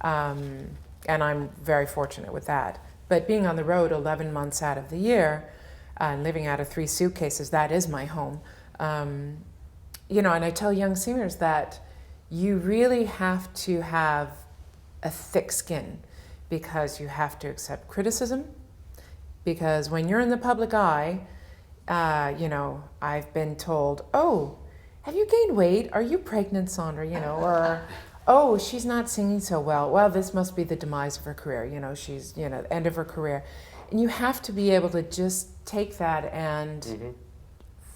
And I'm very fortunate with that. But being on the road 11 months out of the year, and living out of 3 suitcases, that is my home. And I tell young singers that you really have to have a thick skin, because you have to accept criticism. Because when you're in the public eye, I've been told, "Oh, have you gained weight? Are you pregnant, Sondra?" Or, oh, she's not singing so well. Well, this must be the demise of her career. You know, she's, you know, end of her career. And you have to be able to just take that and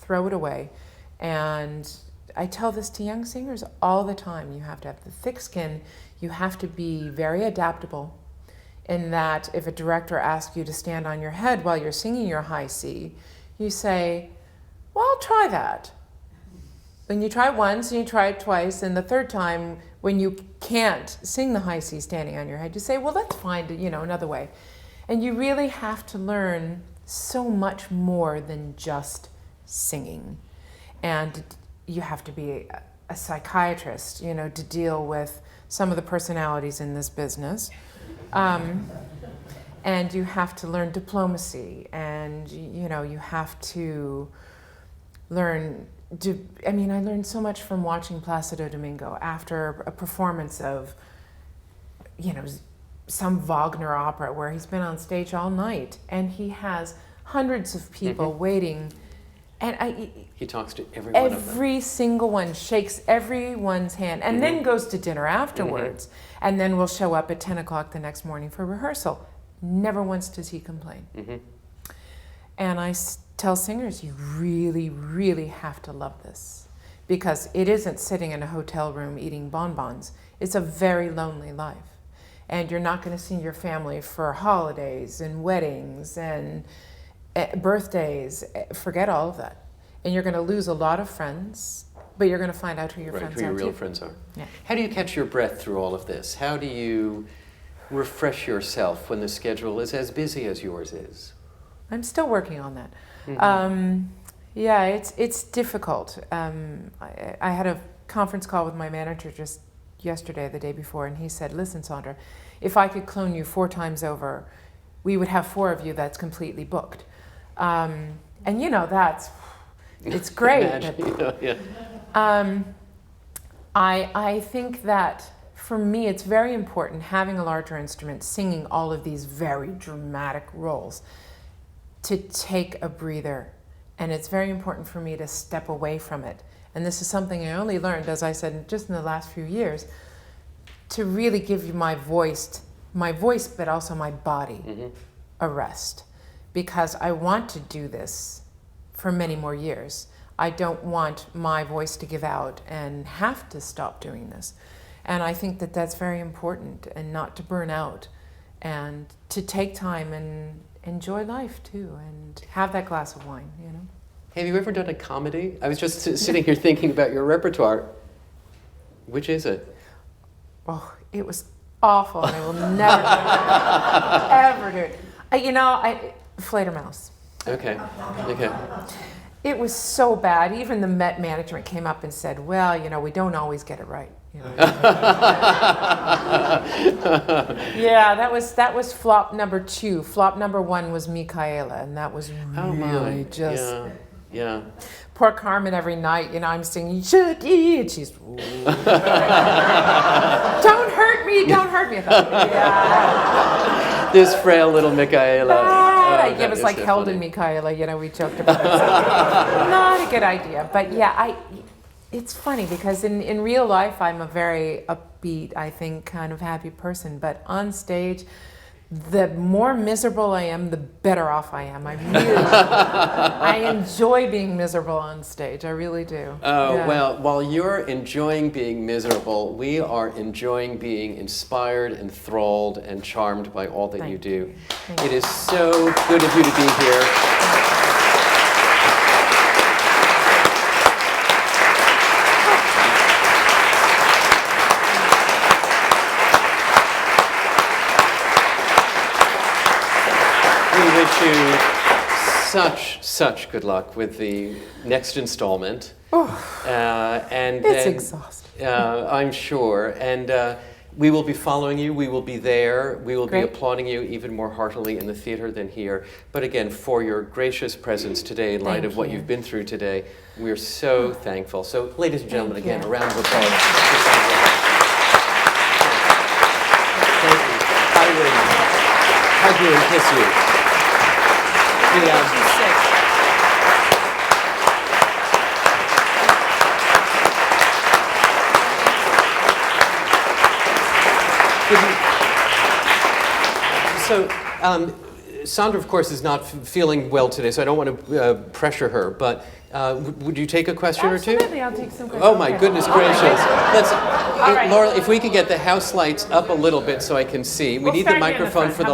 throw it away. And I tell this to young singers all the time. You have to have the thick skin. You have to be very adaptable in that if a director asks you to stand on your head while you're singing your high C, you say, well, I'll try that. When you try it once and you try it twice, and the third time when you can't sing the high C standing on your head, you say, well, let's find, you know, another way. And you really have to learn so much more than just singing. And you have to be a psychiatrist, you know, to deal with some of the personalities in this business. And you have to learn diplomacy, and, you know, you have to learn I learned so much from watching Placido Domingo after a performance of, you know, some Wagner opera where he's been on stage all night and he has hundreds of people waiting, and he talks to every one of them. Every single one, shakes everyone's hand, and then goes to dinner afterwards, and then will show up at 10 o'clock the next morning for rehearsal. Never once does he complain. And I tell singers, you really, really have to love this, because it isn't sitting in a hotel room eating bonbons. It's a very lonely life. And you're not going to see your family for holidays and weddings and birthdays. Forget all of that. And you're going to lose a lot of friends, but you're going to find out who your friends are. Who your real too. friends are. Yeah. How do you catch your breath through all of this? How do you refresh yourself when the schedule is as busy as yours is? I'm still working on that. Yeah, it's difficult. I had a conference call with my manager just yesterday, the day before, and he said, listen, Sondra, if I could clone you 4 times over, we would have 4 of you that's completely booked. And you know, it's great. I think that for me, it's very important having a larger instrument, singing all of these very dramatic roles, to take a breather. And it's very important for me to step away from it. And this is something I only learned, as I said, just in the last few years, to really give you my voice, but also my body a rest. Because I want to do this for many more years. I don't want my voice to give out and have to stop doing this. And I think that that's very important, and not to burn out, and to take time and enjoy life too, and have that glass of wine, you know. Have you ever done a comedy? I was just sitting here thinking about your repertoire. Which is it? Oh, it was awful, and I will never, ever do it. Fledermaus. Okay. It was so bad. Even the Met management came up and said, well, you know, we don't always get it right. You know? Yeah, that was flop number 2. Flop number 1 was Michaela, and that was really just... Yeah. Poor Carmen every night, you know, I'm singing, should eat, and she's, don't hurt me. I thought, yeah. This frail little Michaela. It was like so held in Michaela, you know, we joked about it. So, not a good idea. But yeah, it's funny because in real life, I'm a very upbeat, I think, kind of happy person. But on stage, the more miserable I am, the better off I am. I enjoy being miserable on stage. I really do. Oh, yeah. Well, while you're enjoying being miserable, we are enjoying being inspired, enthralled, and charmed by all that you do. It is so good of you to be here. We wish you such good luck with the next installment. It's exhausting. I'm sure. And we will be following you. We will be there. We will be applauding you even more heartily in the theater than here. But again, for your gracious presence today, in light of what you've been through today, we're so thankful. So, ladies and gentlemen, again, a round of applause. Thank you. I would hug you and kiss you. So, Sondra, of course, is not feeling well today, so I don't want to pressure her, but would you take a question or two? Absolutely, I'll take some questions. Oh my goodness gracious. Let's, right. Laura, if we could get the house lights up a little bit so I can see. We We'll need the start here in the microphone front. for How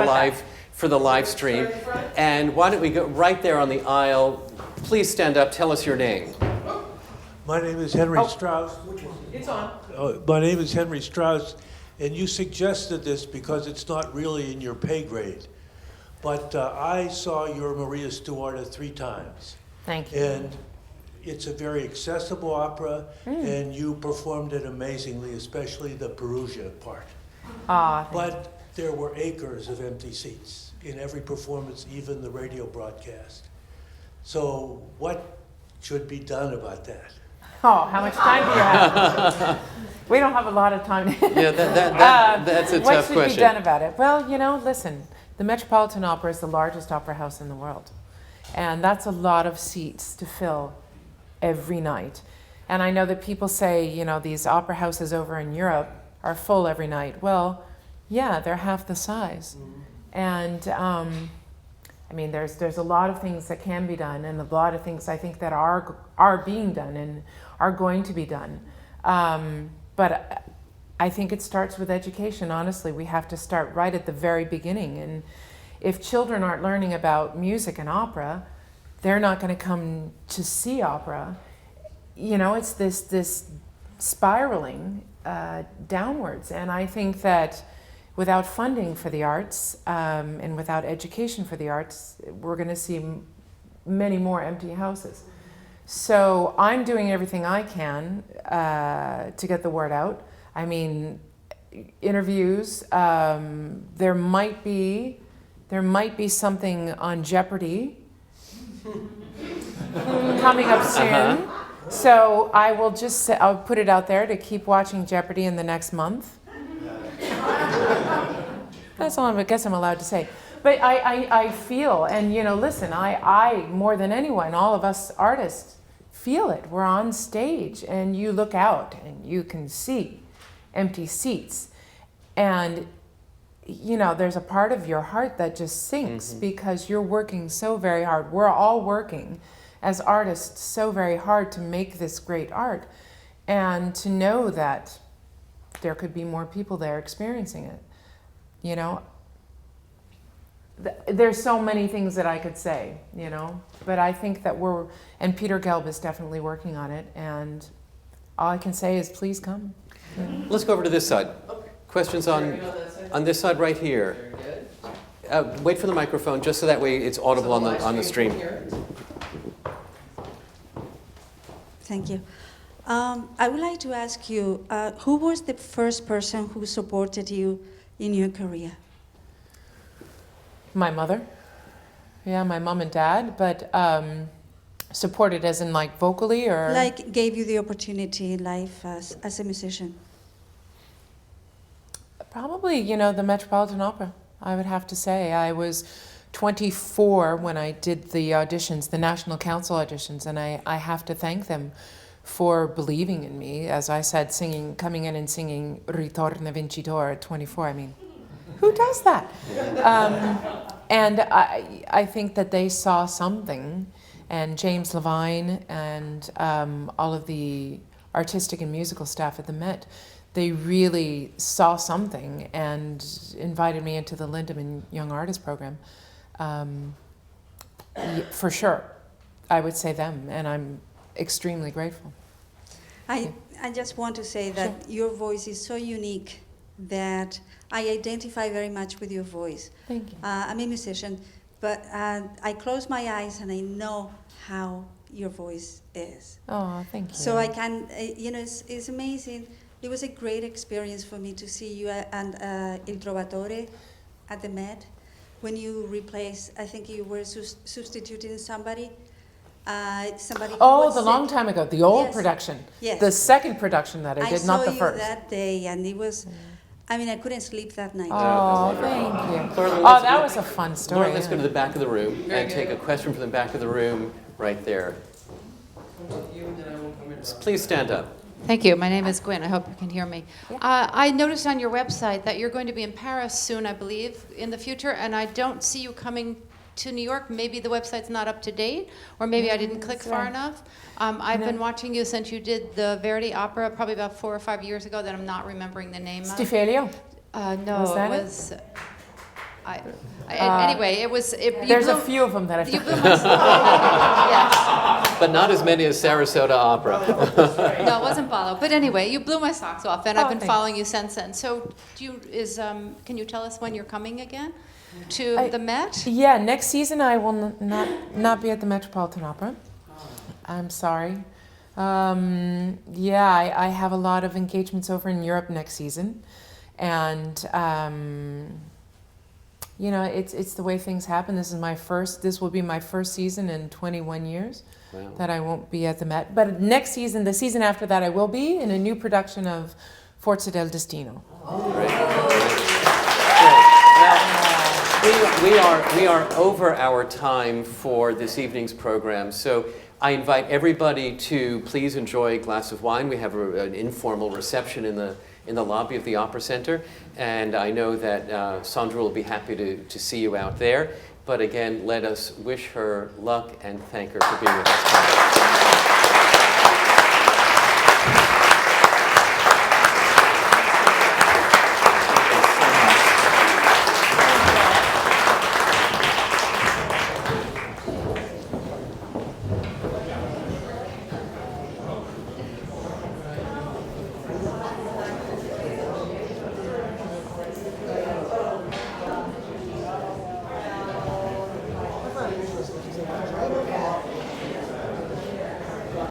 the about live stream. And why don't we go right there on the aisle? Please stand up, tell us your name. My name is Henry Strauss. It's on. My name is Henry Strauss, and you suggested this because it's not really in your pay grade. But I saw your Maria Stuarda 3 times. Thank you. And it's a very accessible opera, and you performed it amazingly, especially the Perugia part. But there were acres of empty seats in every performance, even the radio broadcast. So what should be done about that? Oh, how much time do you have? We don't have a lot of time. Yeah, that's a tough What should question. be done about it? Well, listen, the Metropolitan Opera is the largest opera house in the world. And that's a lot of seats to fill every night. And I know that people say, these opera houses over in Europe are full every night. Well, yeah, they're half the size. And there's a lot of things that can be done, and a lot of things I think that are being done and are going to be done. But I think it starts with education. Honestly, we have to start right at the very beginning. And if children aren't learning about music and opera, they're not going to come to see opera. It's this spiraling downwards. And I think that without funding for the arts and without education for the arts, we're going to see many more empty houses. So I'm doing everything I can to get the word out. I mean, interviews. There might be something on Jeopardy coming up soon. So I'll put it out there to keep watching Jeopardy in the next month. That's all I guess I'm allowed to say. But I feel, and listen, I more than anyone, all of us artists feel it. We're on stage and you look out and you can see empty seats. And there's a part of your heart that just sinks because you're working so very hard. We're all working as artists so very hard to make this great art. And to know that there could be more people there experiencing it. There's so many things that I could say, but I think that and Peter Gelb is definitely working on it, and all I can say is please come. Let's go over to this side. Questions on this side right here. Wait for the microphone, just so that way it's audible on the stream. Thank you. I would like to ask you, who was the first person who supported you in your career? My mother. Yeah, my mom and dad, but supported as in like vocally or? Like gave you the opportunity in life as a musician? Probably, the Metropolitan Opera, I would have to say. I was 24 when I did the auditions, the National Council auditions, and I have to thank them for believing in me. As I said, coming in and singing Ritorna Vincitore at 24, I mean, who does that? And I think that they saw something, and James Levine and all of the artistic and musical staff at the Met, they really saw something and invited me into the Lindemann Young Artist Program. For sure, I would say them, and I'm extremely grateful. I just want to say that your voice is so unique that I identify very much with your voice. Thank you. I'm a musician, but I close my eyes and I know how your voice is. Oh, thank you. So I can, it's amazing. It was a great experience for me to see you and Il Trovatore at the Met. When you replaced, I think you were substituting somebody. Somebody. The long time ago, the old production. Yes. The second production that I did, not the I saw first. you that day, and it was. I mean, I couldn't sleep that night. Oh, thank you. Laura, That was a fun story. Laura, let's go to the back of the room and take a question from the back of the room right there. Please stand up. Thank you. My name is Gwen. I hope you can hear me. I noticed on your website that you're going to be in Paris soon, I believe, in the future, and I don't see you coming to New York. Maybe the website's not up to date, or maybe I didn't click far enough. I've been watching you since you did the Verdi opera probably about 4 or 5 years ago that I'm not remembering the name of. Stifelio? No, Was that it was... anyway, it was... There's a few of them that I've You done. blew my... yes. But not as many as Sarasota Opera. No, it wasn't Balo. But anyway, you blew my socks off, and I've been thanks. following you since then. So, can you tell us when you're coming again to the Met? Yeah, next season I will not be at the Metropolitan Opera. I'm sorry. I have a lot of engagements over in Europe next season, and it's the way things happen. This will be my first season in 21 years. Wow. That I won't be at the Met. But next season, the season after that, I will be in a new production of Forza del Destino. Great. Now, we are over our time for this evening's program, so I invite everybody to please enjoy a glass of wine. We have an informal reception in the lobby of the Opera Center, and I know that Sondra will be happy to see you out there. But again, let us wish her luck and thank her for being with us tonight.